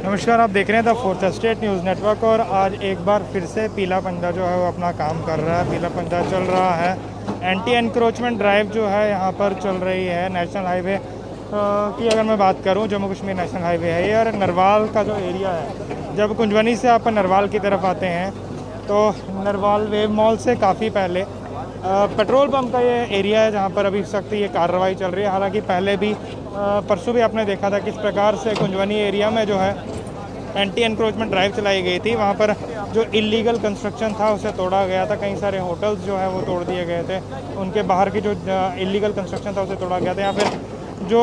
नमस्कार, आप देख रहे हैं the fourth state news network. और आज एक बार फिर से पीला पंजा जो है वो अपना काम कर रहा है। पीला पंजा चल रहा है। एंटी एनक्रोचमेंट ड्राइव जो है यहाँ पर चल रही है। नेशनल हाईवे की अगर मैं बात करूँ, जम्मू कश्मीर नेशनल हाईवे है ये, और नरवाल का जो एरिया है, जब कुंजवनी से आप नरवाल की तरफ आते हैं तो नरवाल वेव मॉल से काफ़ी पहले पेट्रोल पंप का ये एरिया है जहाँ पर अभी सख्त ये कार्रवाई चल रही है। हालांकि पहले भी परसों भी आपने देखा था किस प्रकार से कुंजवनी एरिया में जो है एंटी एनक्रोचमेंट ड्राइव चलाई गई थी। वहाँ पर जो इलीगल कंस्ट्रक्शन था उसे तोड़ा गया था। कई सारे होटल्स जो है वो तोड़ दिए गए थे। उनके बाहर की जो इलीगल कंस्ट्रक्शन था उसे तोड़ा गया था। या फिर जो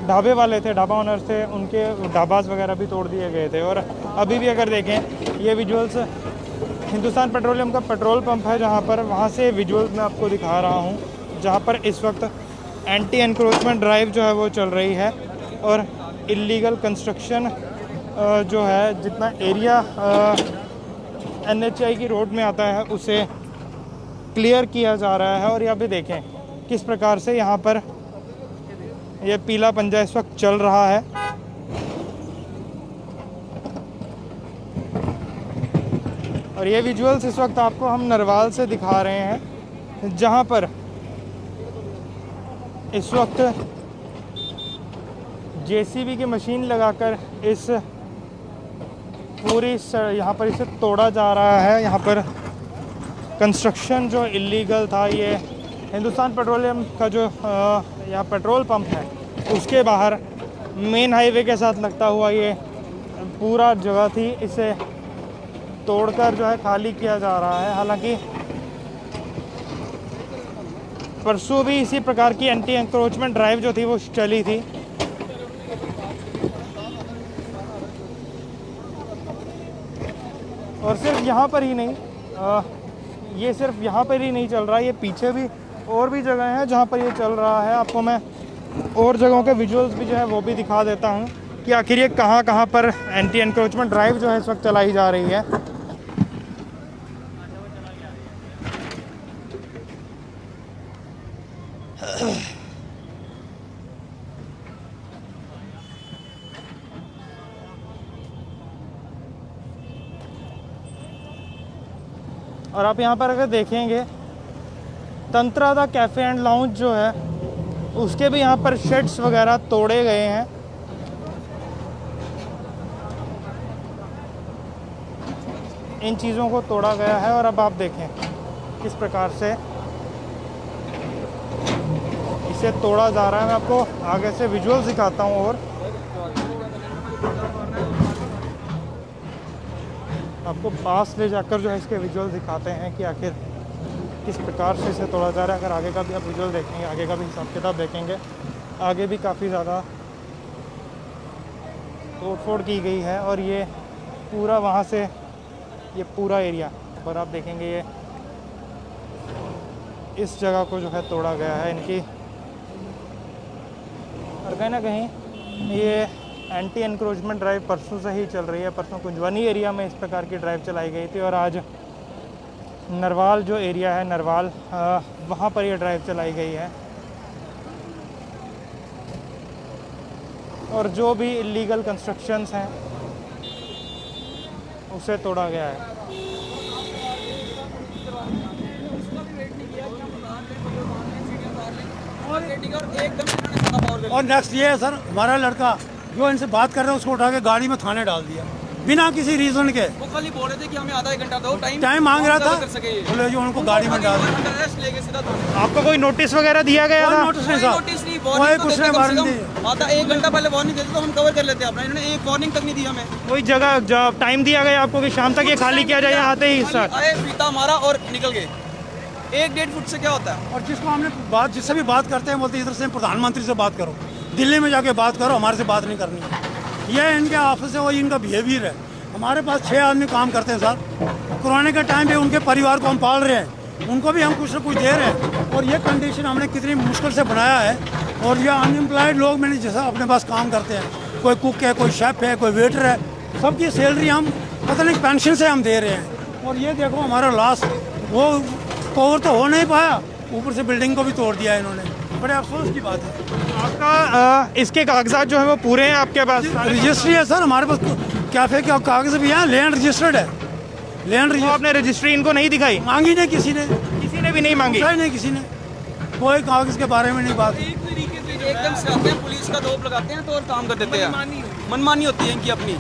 ढाबे वाले थे, ढाबा ओनर्स थे, उनके ढाबास वगैरह भी तोड़ दिए गए थे। और अभी भी अगर देखें ये विजुअल्स हिंदुस्तान पेट्रोलियम का पेट्रोल पंप है जहाँ पर, वहाँ से विजुअल्स मैं आपको दिखा रहा हूँ जहाँ पर इस वक्त एंटी एनक्रोचमेंट ड्राइव जो है वो चल रही है। और इलीगल कंस्ट्रक्शन जो है, जितना एरिया NHI की रोड में आता है उसे क्लियर किया जा रहा है। और यहाँ पे देखें किस प्रकार से यहाँ पर ये पीला पंजा इस वक्त चल रहा है। और ये विजुअल्स इस वक्त आपको हम नरवाल से दिखा रहे हैं जहाँ पर इस वक्त JCB की मशीन लगाकर इस पूरी यहाँ पर इसे तोड़ा जा रहा है। यहाँ पर कंस्ट्रक्शन जो इलीगल था, ये हिंदुस्तान पेट्रोलियम का जो यहाँ पेट्रोल पंप है उसके बाहर मेन हाईवे के साथ लगता हुआ ये पूरा जगह थी, इसे तोड़कर जो है खाली किया जा रहा है। हालांकि परसों भी इसी प्रकार की एंटी एनक्रोचमेंट ड्राइव जो थी वो चली थी। और सिर्फ यहाँ पर ही नहीं, ये सिर्फ यहाँ पर ही नहीं चल रहा है, ये पीछे भी और भी जगह हैं जहाँ पर ये चल रहा है। आपको मैं और जगहों के विजुअल्स भी जो है वो भी दिखा देता हूँ कि आखिर ये कहाँ पर एंटी एनक्रोचमेंट ड्राइव जो है इस वक्त चलाई जा रही है। और आप यहाँ पर अगर देखेंगे tantra the cafe and lounge जो है उसके भी यहाँ पर शेड्स वगैरह तोड़े गए हैं। इन चीज़ों को तोड़ा गया है। और अब आप देखें किस प्रकार से इसे तोड़ा जा रहा है। मैं आपको आगे से विजुअल्स दिखाता हूँ और आपको पास ले जाकर जो है इसके विजुअल दिखाते हैं कि आखिर किस प्रकार से इसे तोड़ा जा रहा है। अगर आगे का भी आप विजुअल देखेंगे, आगे का भी हिसाब किताब देखेंगे, आगे भी काफ़ी ज़्यादा तोड़फोड़ की गई है। और ये पूरा वहाँ से ये पूरा एरिया पर आप देखेंगे ये इस जगह को जो है तोड़ा गया है इनकी। और कहीं ना कहीं ये एंटी एनक्रोचमेंट ड्राइव परसों से ही चल रही है। परसों कुंजवनी एरिया में इस प्रकार की ड्राइव चलाई गई थी और आज नरवाल जो एरिया है, नरवाल, वहाँ पर ये ड्राइव चलाई गई है। और जो भी इलीगल कंस्ट्रक्शंस हैं उसे तोड़ा गया है। और नेक्स्ट ये है सर, हमारा लड़का जो इनसे बात कर रहे हैं उसको उठा के गाड़ी में थाने डाल दिया बिना किसी रीजन के। वो खाली बोल रहे थे कि हमें आधा एक घंटा दो, टाइम मांग रहा था, बोले जो उनको गाड़ी में डाल दिया। आपको कोई नोटिस वगैरह दिया गया था? नोटिस नहीं साहब, नोटिस नहीं, कुछ नहीं, वारंटी दी। आधा एक घंटा पहले वार्निंग देते तो हम कवर कर लेते अपना। इन्होंने एक वार्निंग तक नहीं दी हमें। कोई जगह टाइम दिया गया आपको कि शाम तक ये खाली किया जाए? आते ही सर आए, फीता मारा और निकल गए। 1-1.5 फुट से क्या होता है? और जिसको हमने जिससे भी बात करते हैं बोलते इधर से प्रधानमंत्री से बात करो, दिल्ली में जाके बात करो, हमारे से बात नहीं करनी है। यह इनके ऑफिस है, वही इनका बिहेवियर है। हमारे पास 6 आदमी काम करते हैं सर। कोरोना के टाइम पे उनके परिवार को हम पाल रहे हैं, उनको भी हम कुछ न कुछ दे रहे हैं। और ये कंडीशन हमने कितनी मुश्किल से बनाया है। और ये अनएम्प्लॉयड लोग मैंने जैसा अपने पास काम करते हैं, कोई कुक है, कोई शेफ़ है, कोई वेटर है, सबकी सैलरी हम पता नहीं पेंशन से हम दे रहे हैं। और ये देखो हमारा लॉस, वो कवर तो हो नहीं पाया, ऊपर से बिल्डिंग को भी तोड़ दिया इन्होंने। बड़े अफसोस की बात है। आपका इसके कागजात जो है वो पूरे हैं आपके पास? रजिस्ट्री है सर हमारे पास, कैफे के कागज भी हैं, लैंड रजिस्टर्ड है। लैंड तो आपने रजिस्ट्री इनको नहीं दिखाई? मांगी नहीं किसी ने, किसी ने भी नहीं मांगी? नहीं किसी ने, कोई कागज के बारे में नहीं बात। एक तरीके से एकदम से आते हैं, पुलिस का दौर लगाते हैं तो और काम कर देते हैं। मनमानी होती है इनकी अपनी।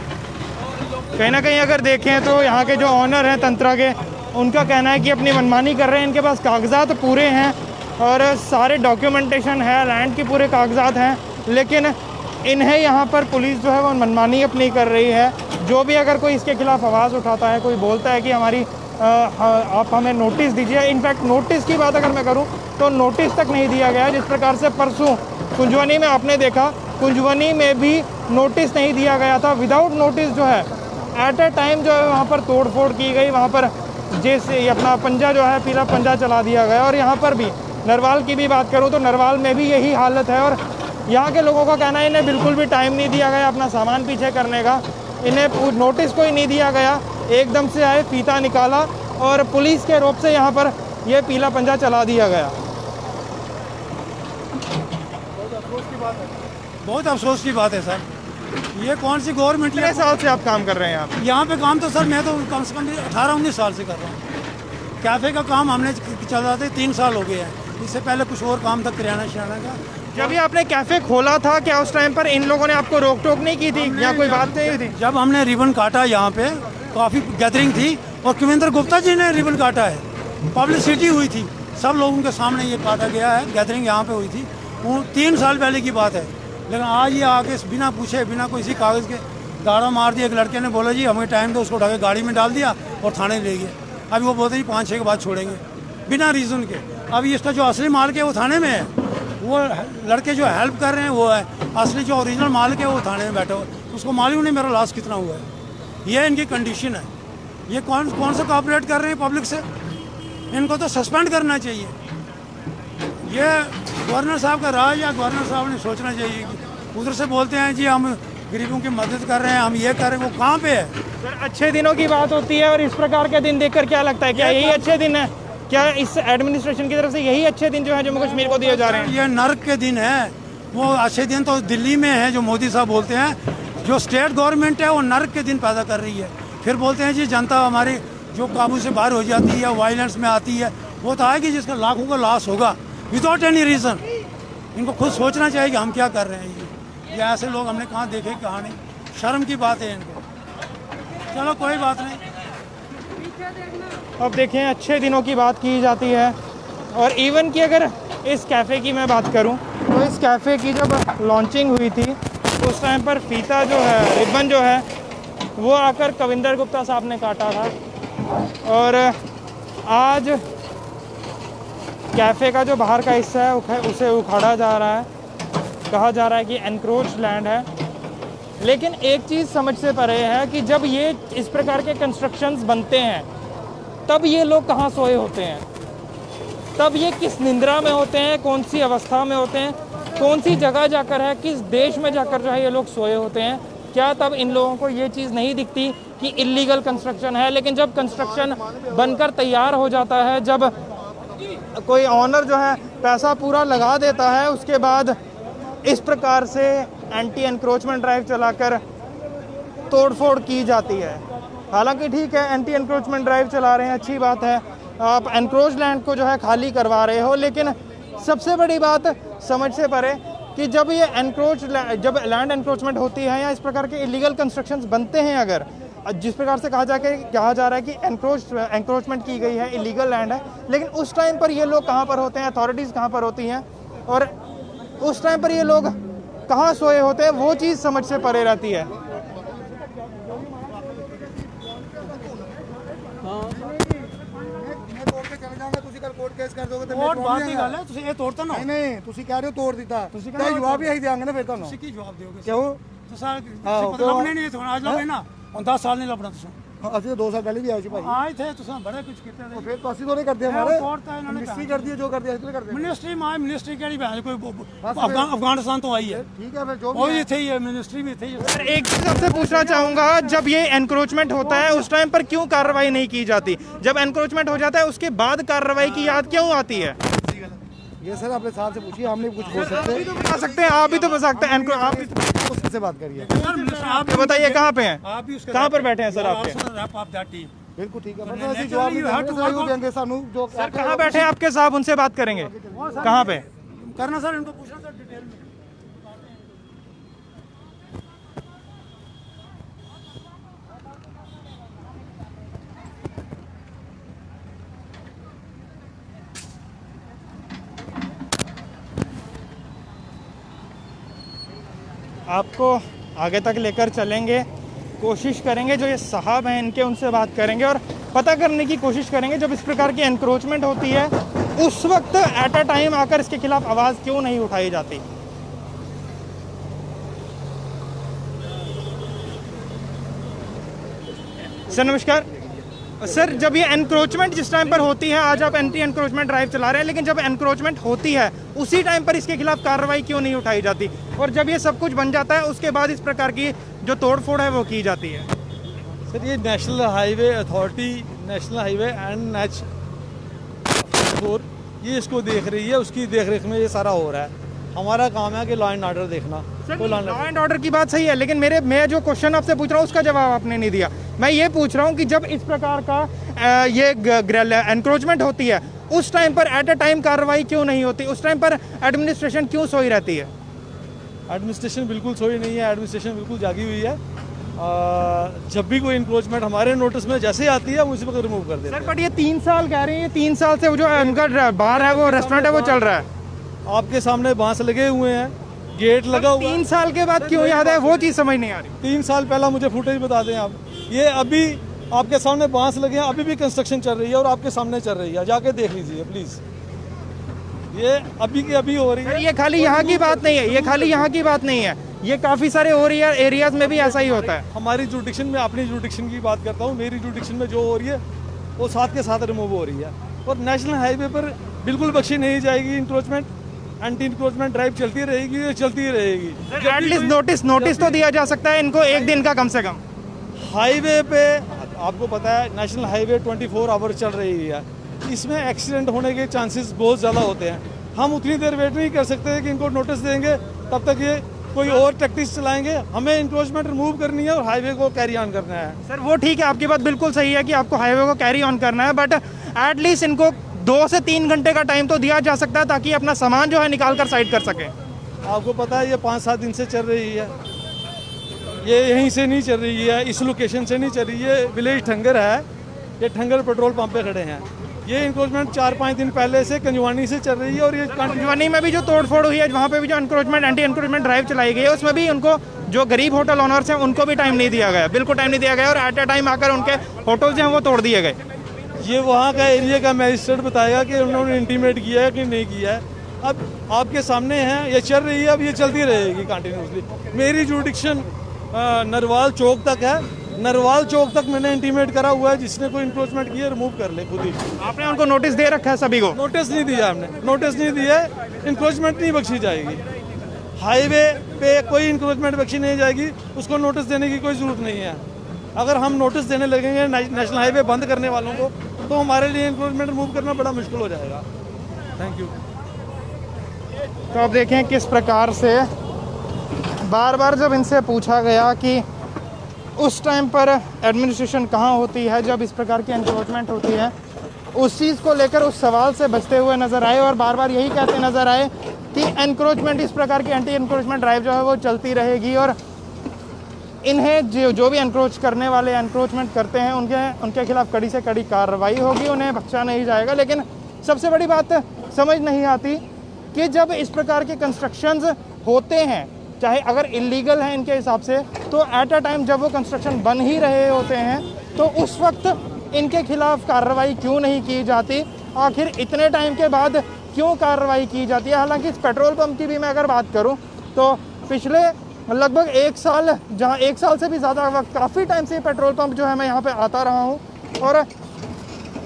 कहीं ना कहीं अगर देखें तो यहाँ के जो ऑनर हैं तंत्रा के, उनका कहना है कि अपनी मनमानी कर रहे हैं। इनके पास कागजात पूरे हैं और सारे डॉक्यूमेंटेशन है, लैंड के पूरे कागजात हैं, लेकिन इन्हें यहाँ पर पुलिस जो है वो मनमानी अपनी कर रही है। जो भी अगर कोई इसके खिलाफ आवाज़ उठाता है, कोई बोलता है कि हमारी आप हमें नोटिस दीजिए, इनफैक्ट नोटिस की बात अगर मैं करूं तो नोटिस तक नहीं दिया गया। जिस प्रकार से परसों कुंजवनी में आपने देखा, कुंजवनी में भी नोटिस नहीं दिया गया था। विदाउट नोटिस जो है एट ए टाइम जो है वहाँ पर तोड़ फोड़ की गई, वहाँ पर जैसे अपना पंजा जो है पीला पंजा चला दिया गया। और यहाँ पर भी नरवाल की भी बात करूँ तो नरवाल में भी यही हालत है। और यहाँ के लोगों का कहना है इन्हें बिल्कुल भी टाइम नहीं दिया गया अपना सामान पीछे करने का, इन्हें नोटिस कोई नहीं दिया गया। एकदम से आए, फीता निकाला और पुलिस के रोप से यहाँ पर यह पीला पंजा चला दिया गया। बहुत अफसोस की बात है सर। ये कौन सी गवर्नमेंट? कितने साल से आप काम कर रहे हैं आप यहाँ पे? काम तो सर मैं तो कम से कम 18-19 साल से कर रहा हूँ। कैफ़े का काम हमने चलाते 3 साल हो गए हैं। इससे पहले कुछ और काम था किराना शिराना का। जब भी आपने कैफ़े खोला था, क्या उस टाइम पर इन लोगों ने आपको रोक टोक नहीं की थी या कोई बात नहीं हुई थी? जब हमने रिबन काटा यहाँ पे, काफ़ी गैदरिंग थी और कुविंदर गुप्ता जी ने रिबन काटा है, पब्लिसिटी हुई थी, सब लोगों के सामने ये काटा गया है। गैदरिंग यहाँ पे हुई थी, वो 3 साल पहले की बात है। लेकिन आज ये आके बिना पूछे, बिना कोई कागज़ के दाड़ा मार दिया। एक लड़के ने बोला जी हमें टाइम दो, उसको उठा के गाड़ी में डाल दिया और थाने ले गए। अभी वो बोलते जी 5-6 के बाद छोड़ेंगे, बिना रीज़न के। अभी इसका जो असली मालिक है वो थाने में है, वो लड़के जो हेल्प कर रहे हैं वो है। असली जो ओरिजिनल मालिक है वो थाने में बैठा हुआ, उसको मालूम नहीं मेरा लॉस कितना हुआ है। ये इनकी कंडीशन है। ये कौन सा कॉपरेट कर रहे हैं पब्लिक से? इनको तो सस्पेंड करना चाहिए। ये गवर्नर साहब का राज या गवर्नर साहब ने सोचना चाहिए कि उधर से बोलते हैं जी हम गरीबों की मदद कर रहे हैं, हम ये कर रहे हैं, वो कहाँ पे है? सर अच्छे दिनों की बात होती है और इस प्रकार के दिन देखकर क्या लगता है, क्या यही अच्छे दिन है? क्या इस एडमिनिस्ट्रेशन की तरफ से यही अच्छे दिन जो है जम्मू कश्मीर को दिए जा रहे हैं? ये नर्क के दिन है। वो अच्छे दिन तो दिल्ली में है जो मोदी साहब बोलते हैं। जो स्टेट गवर्नमेंट है वो नर्क के दिन पैदा कर रही है। फिर बोलते हैं जी जनता हमारी जो काबू से बाहर हो जाती है, वायलेंस में आती है, वो तो आएगी जिसका लाखों का लॉस होगा विदाउट एनी रीज़न। इनको खुद सोचना चाहिए कि हम क्या कर रहे हैं। ये ऐसे लोग हमने कहाँ देखे, कहाँ नहीं। शर्म की बात है इनको। चलो कोई बात नहीं। अब देखें, अच्छे दिनों की बात की जाती है और इवन कि अगर इस कैफ़े की मैं बात करूं तो इस कैफ़े की जब लॉन्चिंग हुई थी उस टाइम पर फीता जो है, रिबन जो है, वो आकर कविंदर गुप्ता साहब ने काटा था। और आज कैफ़े का जो बाहर का हिस्सा है उसे उखाड़ा जा रहा है, कहा जा रहा है कि एनक्रोच लैंड है। लेकिन एक चीज़ समझ से परे है कि जब ये इस प्रकार के कंस्ट्रक्शंस बनते हैं तब ये लोग कहाँ सोए होते हैं, तब ये किस निंद्रा में होते हैं, कौन सी अवस्था में होते हैं, कौन सी जगह जाकर है, किस देश में जाकर जो है ये लोग सोए होते हैं। क्या तब इन लोगों को ये चीज़ नहीं दिखती कि इल्लीगल कंस्ट्रक्शन है? लेकिन जब कंस्ट्रक्शन बनकर तैयार हो जाता है, जब कोई ऑनर जो है पैसा पूरा लगा देता है, उसके बाद इस प्रकार से एंटी एनक्रोचमेंट ड्राइव चलाकर तोड़फोड़ की जाती है। हालांकि ठीक है, एंटी एनक्रोचमेंट ड्राइव चला रहे हैं, अच्छी बात है, आप एनक्रोच लैंड को जो है खाली करवा रहे हो। लेकिन सबसे बड़ी बात समझ से परे कि जब ये जब लैंड एनक्रोचमेंट होती है या इस प्रकार के इलीगल कंस्ट्रक्शंस बनते हैं, अगर जिस प्रकार से कहा जा रहा है कि एनक्रोचमेंट की गई है, इलीगल लैंड है, लेकिन उस टाइम पर ये लोग कहाँ पर होते हैं, अथॉरिटीज़ कहाँ पर होती हैं और उस टाइम पर ये लोग कहाँ सोए होते हैं, वो चीज़ समझ से परे रहती है। कोर्ट केस कर दोगे तो कोर्ट बात की गल है, ਤੁਸੀਂ ਇਹ ਤੋੜਤਾ ਨਾ। नहीं ਤੁਸੀਂ ਕਹਿ ਰਹੇ ਹੋ ਤੋੜ ਦਿੱਤਾ ਤੇ ਜਵਾਬ ਵੀ ਅਸੀਂ ਦੇਾਂਗੇ ਨਾ ਫਿਰ ਤੁਹਾਨੂੰ। ਤੁਸੀਂ ਕੀ ਜਵਾਬ ਦਿਓਗੇ? ਕਿਉਂ? ਤੁਸੀਂ ਪਤਾ ਲੱਭਣੇ ਨਹੀਂ ਤੁਹਾਨੂੰ, ਅੱਜ ਲੱਭੇ ਨਾ, ਹੁਣ 10 ਸਾਲ ਨਹੀਂ ਲੱਭਣਾ ਤੁਸੀਂ। ਅਸੀਂ ਤਾਂ 2 ਸਾਲ ਪਹਿਲੇ ਵੀ ਆਏ ਸੀ ਭਾਈ। ਆ ਇੱਥੇ ਤੁਸੀਂ ਬੜੇ ਕੁਝ ਕੀਤਾ तो फिर तो ਅਸੀਂ तो नहीं करते हमारे कोर्ट ਤਾਂ ਇਹਨਾਂ ਨੇ मिनिस्ट्री करती है जो करती है इसलिए करते हैं। मिनिस्ट्री मां मिनिस्ट्री ਕਿਹੜੀ ਭੈਣ ਕੋਈ अफगानिस्तान तो आई है, ठीक है फिर जो वो भी भी ਇੱਥੇ ही है, मिनिस्ट्री भी ਇੱਥੇ ही है। सर एक चीज़ आपसे पूछना चाहूँगा, जब ये एनक्रोचमेंट होता है उस टाइम पर क्यों कार्रवाई नहीं की जाती? जब एनक्रोचमेंट हो जाता है उसके बाद कार्रवाई की याद क्यों आती है? ये सर अपने साथ से पूछिए, हम नहीं कुछ बोल सकते। तो बता सकते हैं, आप भी तो बता सकते हैं। आप उससे बात करिए। तो बताइए कहाँ पे हैं, आप भी उसके कहाँ पर बैठे हैं सर आपके? बिल्कुल ठीक है, मतलब ऐसे जवाब नहीं देंगे सानू जो सर कहाँ बैठे हैं आपके साहब, उनसे बात करेंगे। कहाँ पे? करना सर, इनको पूछना सर डिटेल में। आपको आगे तक लेकर चलेंगे, कोशिश करेंगे जो ये साहब हैं इनके, उनसे बात करेंगे और पता करने की कोशिश करेंगे जब इस प्रकार की एनक्रोचमेंट होती है उस वक्त एट अ टाइम आकर इसके खिलाफ आवाज़ क्यों नहीं उठाई जाती। सर नमस्कार। सर जब ये एनक्रोचमेंट जिस टाइम पर होती है, आज आप एंटी एनक्रोचमेंट ड्राइव चला रहे हैं, लेकिन जब एनक्रोचमेंट होती है उसी टाइम पर इसके खिलाफ कार्रवाई क्यों नहीं उठाई जाती, और जब ये सब कुछ बन जाता है उसके बाद इस प्रकार की जो तोड़फोड़ है वो की जाती है? सर ये national highway authority, national highway and NH 4 ये इसको देख रही है, उसकी देखरेख में ये सारा हो रहा है। हमारा काम है कि लॉ एंड ऑर्डर देखना। तो लॉ एंड ऑर्डर की बात सही है, लेकिन मैं जो क्वेश्चन आपसे पूछ रहा हूँ उसका जवाब आपने नहीं दिया। मैं ये पूछ रहा हूँ कि जब इस प्रकार का ये एनक्रोचमेंट होती है उस टाइम पर एट अ टाइम कार्रवाई क्यों नहीं होती, उस टाइम पर एडमिनिस्ट्रेशन क्यों सोई रहती है? एडमिनिस्ट्रेशन बिल्कुल सोई नहीं है, एडमिनिस्ट्रेशन बिल्कुल जागी हुई है। जब भी कोई इंक्रोचमेंट हमारे नोटिस में जैसे आती है हम उसी वक्त रिमूव कर देते हैं। सर बट ये 3 साल कह रहे हैं, 3 साल से वो जो उनका बार है, वो रेस्टोरेंट है, वो चल रहा है। आपके सामने बांस लगे हुए हैं, गेट लगा हुआ है। 3 साल के बाद क्यों याद है, वो चीज़ समझ नहीं आ रही। 3 साल पहला मुझे फुटेज बता दें आप। ये अभी आपके सामने बांस लगे हैं, अभी भी कंस्ट्रक्शन चल रही है और आपके सामने चल रही है, जाके देख लीजिए प्लीज़। ये अभी की अभी हो रही है। ये खाली यहाँ की बात नहीं है, ये खाली यहाँ की बात नहीं है, ये काफ़ी सारे और एरियाज में भी ऐसा ही होता है। हमारी जुडिक्शन में, अपनी जुडिक्शन की बात करता हूँ, मेरी जुडिक्शन में जो हो रही है वो साथ के साथ रिमूव हो रही है। और नेशनल हाईवे पर बिल्कुल बख्शी नहीं जाएगी इंक्रोचमेंट। एंटी इंक्रोचमेंट ड्राइव चलती रहेगी, ये चलती रहेगी। एटलीस्ट नोटिस तो दिया जा सकता है इनको, एक दिन का कम से कम। हाईवे पे आपको पता है नेशनल हाईवे 24 आवर चल रही है, इसमें एक्सीडेंट होने के चांसेस बहुत ज़्यादा होते हैं। हम उतनी देर वेट नहीं कर सकते कि इनको नोटिस देंगे तब तक ये कोई और टैक्टिक्स चलाएंगे। हमें इंक्रोचमेंट रिमूव करनी है और हाईवे को कैरी ऑन करना है। सर वो ठीक है, आपकी बात बिल्कुल सही है कि आपको हाईवे को कैरी ऑन करना है, बट एटलीस्ट इनको 2 से 3 घंटे का टाइम तो दिया जा सकता है ताकि अपना सामान जो है निकाल कर साइड कर सकें। आपको पता है ये 5-7 दिन से चल रही है, ये यहीं से नहीं चल रही है, इस लोकेशन से नहीं चल रही है। विलेज ठंगर है, ये ठंगर पेट्रोल पंप पे खड़े हैं। ये इंक्रोचमेंट 4-5 दिन पहले से कंजवानी से चल रही है। और ये कंजवानी में भी जो तोड़फोड़ हुई है, वहाँ पे भी जो एनक्रोचमेंट एंटी एनक्रोचमेंट ड्राइव चलाई गई है, उसमें भी उनको जो गरीब होटल ओनर्स हैं उनको भी टाइम नहीं दिया गया, बिल्कुल टाइम नहीं दिया गया, और एट अ टाइम आकर उनके होटल जो हैं वो तोड़ दिए गए। ये वहाँ का एरिया का मैजिस्ट्रेट बताएगा कि उन्होंने इंटीमेट किया है कि नहीं किया है। अब आपके सामने है, ये चल रही है, अब ये चलती रहेगी कंटिन्यूसली। मेरी जुडिक्शन नरवाल चौक तक है, नरवाल चौक तक मैंने इंटीमेट करा हुआ है, जिसने कोई इंक्रोचमेंट किया रिमूव कर ले खुद ही। आपने उनको नोटिस दे रखा है सभी को? नोटिस नहीं दिया हमने, नोटिस नहीं दिया, इंक्रोचमेंट नहीं बख्शी जाएगी। हाईवे पे कोई इंक्रोचमेंट बख्शी नहीं जाएगी, उसको नोटिस देने की कोई ज़रूरत नहीं है। अगर हम नोटिस देने लगेंगे नेशनल हाईवे बंद करने वालों को, तो हमारे लिए इंक्रोचमेंट रिमूव करना बड़ा मुश्किल हो जाएगा। Thank you. तो अब देखें किस प्रकार से बार बार जब इनसे पूछा गया कि उस टाइम पर एडमिनिस्ट्रेशन कहाँ होती है जब इस प्रकार की एनक्रोचमेंट होती है, उस चीज़ को लेकर उस सवाल से बचते हुए नज़र आए और बार बार यही कहते नज़र आए कि एनक्रोचमेंट, इस प्रकार की एंटी एनक्रोचमेंट ड्राइव जो है वो चलती रहेगी और इन्हें जो भी एनक्रोच करने वाले एनक्रोचमेंट करते हैं उनके खिलाफ कड़ी से कड़ी कार्रवाई होगी, उन्हें बख्शा नहीं जाएगा। लेकिन सबसे बड़ी बात समझ नहीं आती कि जब इस प्रकार के कंस्ट्रक्शंस होते हैं, चाहे अगर इलीगल हैं इनके हिसाब से, तो एट अ टाइम जब वो कंस्ट्रक्शन बन ही रहे होते हैं तो उस वक्त इनके खिलाफ कार्रवाई क्यों नहीं की जाती? आखिर इतने टाइम के बाद क्यों कार्रवाई की जाती है? हालांकि इस पेट्रोल पंप की भी मैं अगर बात करूं तो पिछले लगभग 1 साल, जहां 1 साल से भी ज़्यादा वक्त, काफ़ी टाइम से पेट्रोल पंप जो है मैं यहाँ पे आता रहा हूँ, और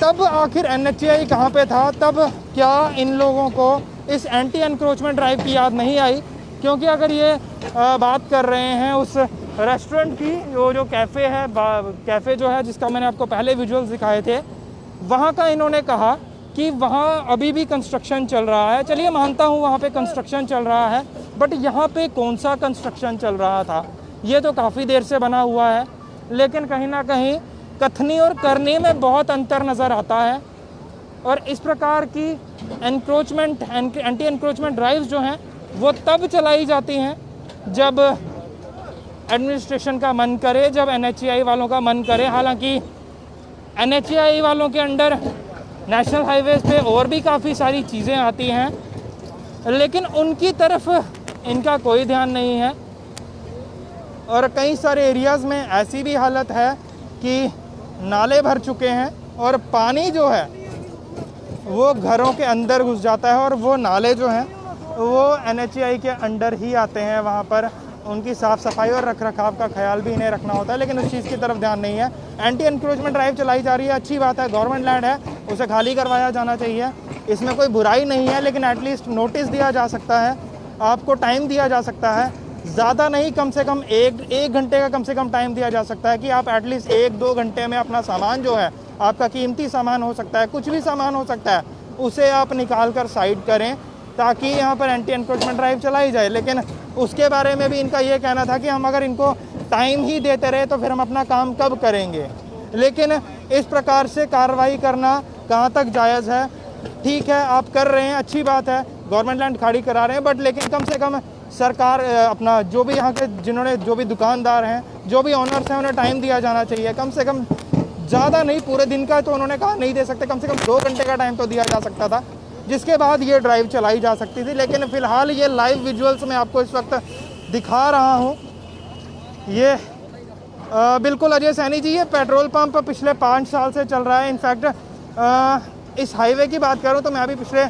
तब आखिर NHAI कहाँ पे था? तब क्या इन लोगों को इस एंटी एनक्रोचमेंट ड्राइव की याद नहीं आई? क्योंकि अगर ये बात कर रहे हैं उस रेस्टोरेंट की, वो जो कैफ़े है, कैफ़े जो है जिसका मैंने आपको पहले विजुअल्स दिखाए थे, वहाँ का इन्होंने कहा कि वहाँ अभी भी कंस्ट्रक्शन चल रहा है। चलिए मानता हूँ वहाँ पे कंस्ट्रक्शन चल रहा है, बट यहाँ पे कौन सा कंस्ट्रक्शन चल रहा था? ये तो काफ़ी देर से बना हुआ है, लेकिन कहीं ना कहीं कथनी और करनी में बहुत अंतर नज़र आता है। और इस प्रकार की एनक्रोचमेंट एंटी एनक्रोचमेंट ड्राइव्स जो हैं वो तब चलाई जाती हैं जब एडमिनिस्ट्रेशन का मन करे, जब NHAI वालों का मन करे। हालांकि NHAI वालों के अंडर नेशनल हाईवेज़ पे और भी काफ़ी सारी चीज़ें आती हैं, लेकिन उनकी तरफ इनका कोई ध्यान नहीं है। और कई सारे एरियाज़ में ऐसी भी हालत है कि नाले भर चुके हैं और पानी जो है वो घरों के अंदर घुस जाता है, और वो नाले जो हैं वो NHAI के अंडर ही आते हैं। वहाँ पर उनकी साफ़ सफाई और रख रखाव का ख्याल भी इन्हें रखना होता है, लेकिन उस चीज़ की तरफ ध्यान नहीं है। एंटी एनक्रोचमेंट ड्राइव चलाई जा रही है, अच्छी बात है, गवर्नमेंट लैंड है, उसे खाली करवाया जाना चाहिए, इसमें कोई बुराई नहीं है। लेकिन एटलीस्ट नोटिस दिया जा सकता है, आपको टाइम दिया जा सकता है, ज़्यादा नहीं, कम से कम एक घंटे का कम से कम टाइम दिया जा सकता है कि आप एटलीस्ट 1-2 घंटे में अपना सामान जो है, आपका कीमती सामान हो सकता है, कुछ भी सामान हो सकता है, उसे आप निकाल कर साइड करें ताकि यहाँ पर एंटी एनक्रोचमेंट ड्राइव चलाई जाए। लेकिन उसके बारे में भी इनका ये कहना था कि हम अगर इनको टाइम ही देते रहे तो फिर हम अपना काम कब करेंगे। लेकिन इस प्रकार से कार्रवाई करना कहाँ तक जायज़ है? ठीक है, आप कर रहे हैं, अच्छी बात है, गवर्नमेंट लैंड खाली करा रहे हैं, बट लेकिन कम से कम सरकार अपना जो भी यहाँ के जो भी दुकानदार हैं, जो भी ऑनर्स हैं, उन्हें टाइम दिया जाना चाहिए। कम से कम, ज़्यादा नहीं, पूरे दिन का तो उन्होंने कहा नहीं दे सकते, कम से कम 2 घंटे का टाइम तो दिया जा सकता था, जिसके बाद ये ड्राइव चलाई जा सकती थी। लेकिन फ़िलहाल ये लाइव विजुअल्स मैं आपको इस वक्त दिखा रहा हूँ। ये बिल्कुल अजय सैनी जी, ये पेट्रोल पंप पिछले 5 साल से चल रहा है। इनफैक्ट इस हाईवे की बात करूँ तो मैं अभी पिछले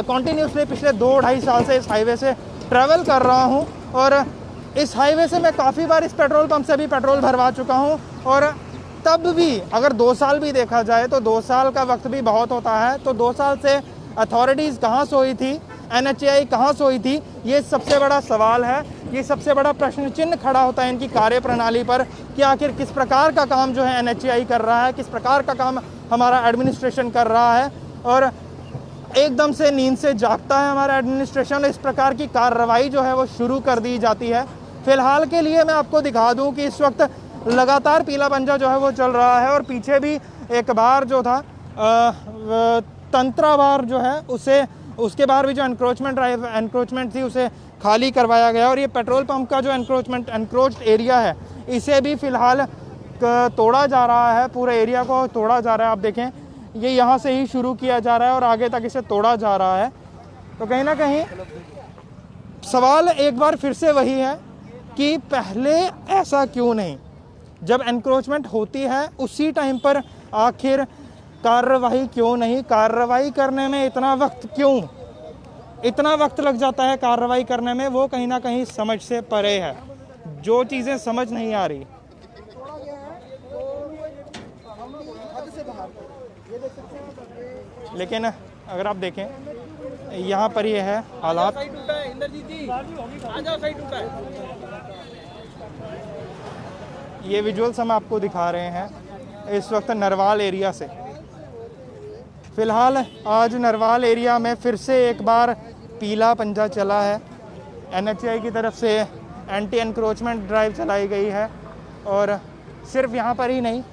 कॉन्टीन्यूसली पिछले 2-2.5 साल से इस हाईवे से ट्रैवल कर रहा हूँ, और इस हाईवे से मैं काफ़ी बार इस पेट्रोल पंप से भी पेट्रोल भरवा चुका हूँ। और तब भी अगर 2 साल भी देखा जाए तो 2 साल का वक्त भी बहुत होता है। तो 2 साल से अथॉरिटीज़ कहाँ सोई थी, NHAI कहाँ सोई थी, ये सबसे बड़ा सवाल है। ये सबसे बड़ा प्रश्न चिन्ह खड़ा होता है इनकी कार्य प्रणाली पर कि आखिर किस प्रकार का काम जो है NHAI कर रहा है, किस प्रकार का काम हमारा एडमिनिस्ट्रेशन कर रहा है। और एकदम से नींद से जागता है हमारा एडमिनिस्ट्रेशन, इस प्रकार की कार्रवाई जो है वो शुरू कर दी जाती है। फ़िलहाल के लिए मैं आपको दिखा दूँ कि इस वक्त लगातार पीला पंजा जो है वो चल रहा है, और पीछे भी एक बार जो था तंत्रा बार जो है उसके बाहर भी जो एनक्रोचमेंट थी उसे खाली करवाया गया। और ये पेट्रोल पंप का जो एनक्रोच्ड एरिया है, इसे भी फ़िलहाल तोड़ा जा रहा है, पूरे एरिया को तोड़ा जा रहा है। आप देखें, ये यहाँ से ही शुरू किया जा रहा है और आगे तक इसे तोड़ा जा रहा है। तो कहीं ना कहीं सवाल एक बार फिर से वही है कि पहले ऐसा क्यों नहीं, जब एनक्रोचमेंट होती है उसी टाइम पर आखिर कार्रवाई क्यों नहीं? कार्रवाई करने में इतना वक्त लग जाता है कार्रवाई करने में, वो कहीं ना कहीं समझ से परे है, जो चीज़ें समझ नहीं आ रही। लेकिन अगर आप देखें यहाँ पर ये है हालात, ये विजुअल्स हम आपको दिखा रहे हैं इस वक्त नरवाल एरिया से। फ़िलहाल आज नरवाल एरिया में फिर से एक बार पीला पंजा चला है। NHAI की तरफ से एंटी एनक्रोचमेंट ड्राइव चलाई गई है, और सिर्फ यहाँ पर ही नहीं,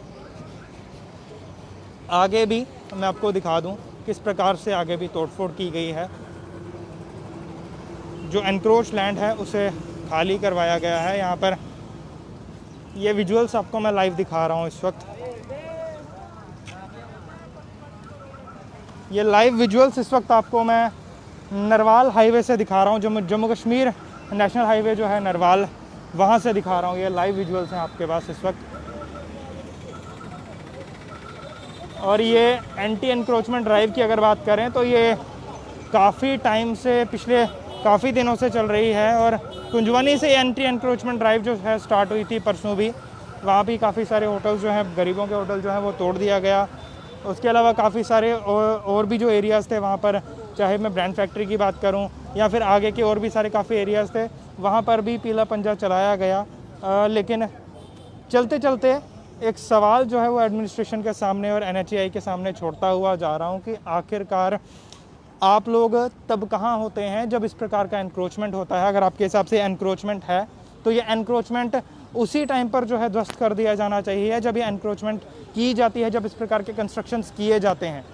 आगे भी मैं आपको दिखा दूँ किस प्रकार से आगे भी तोड़फोड़ की गई है। जो एनक्रोच लैंड है उसे खाली करवाया गया है। यहाँ पर ये विजुअल्स आपको मैं लाइव दिखा रहा हूँ इस वक्त। ये लाइव विजुअल्स इस वक्त आपको मैं नरवाल हाईवे से दिखा रहा हूँ, जम्मू कश्मीर नेशनल हाईवे जो है नरवाल, वहाँ से दिखा रहा हूँ। ये लाइव विजुअल्स हैं आपके पास इस वक्त। और ये एंटी एनक्रोचमेंट ड्राइव की अगर बात करें तो ये काफ़ी टाइम से, पिछले काफ़ी दिनों से चल रही है। और कुंजवानी से एंटी एनक्रोचमेंट ड्राइव जो है स्टार्ट हुई थी परसों भी, वहाँ भी काफ़ी सारे होटल्स जो हैं, गरीबों के होटल जो हैं वो तोड़ दिया गया। उसके अलावा काफ़ी सारे और भी जो एरियाज़ थे वहाँ पर, चाहे मैं ब्रांड फैक्ट्री की बात करूँ या फिर आगे के और भी सारे काफ़ी एरियाज़ थे, वहाँ पर भी पीला पंजा चलाया गया। लेकिन चलते चलते एक सवाल जो है वो एडमिनिस्ट्रेशन के सामने और NHAI के सामने छोड़ता हुआ जा रहा हूँ कि आखिरकार आप लोग तब कहाँ होते हैं जब इस प्रकार का एनक्रोचमेंट होता है। अगर आपके हिसाब से एनक्रोचमेंट है तो ये एनक्रोचमेंट उसी टाइम पर जो है ध्वस्त कर दिया जाना चाहिए जब ये एनक्रोचमेंट की जाती है, जब इस प्रकार के कंस्ट्रक्शंस किए जाते हैं।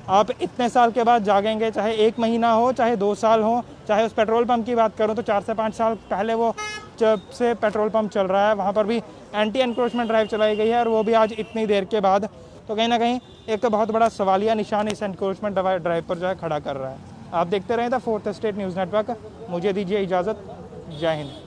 आप इतने साल के बाद जागेंगे, चाहे 1 महीना हो, चाहे 2 साल हो, चाहे उस पेट्रोल पंप की बात करूं तो 4 से 5 साल पहले वो जब से पेट्रोल पंप चल रहा है वहाँ पर भी एंटी एनक्रोचमेंट ड्राइव चलाई गई है, और वो भी आज इतनी देर के बाद। तो कहीं ना कहीं एक बहुत बड़ा सवालिया निशान इस एनक्रोचमेंट ड्राइव पर जो है खड़ा कर रहा है। आप देखते रहें the fourth state news network. मुझे दीजिए इजाज़त। जय हिंद।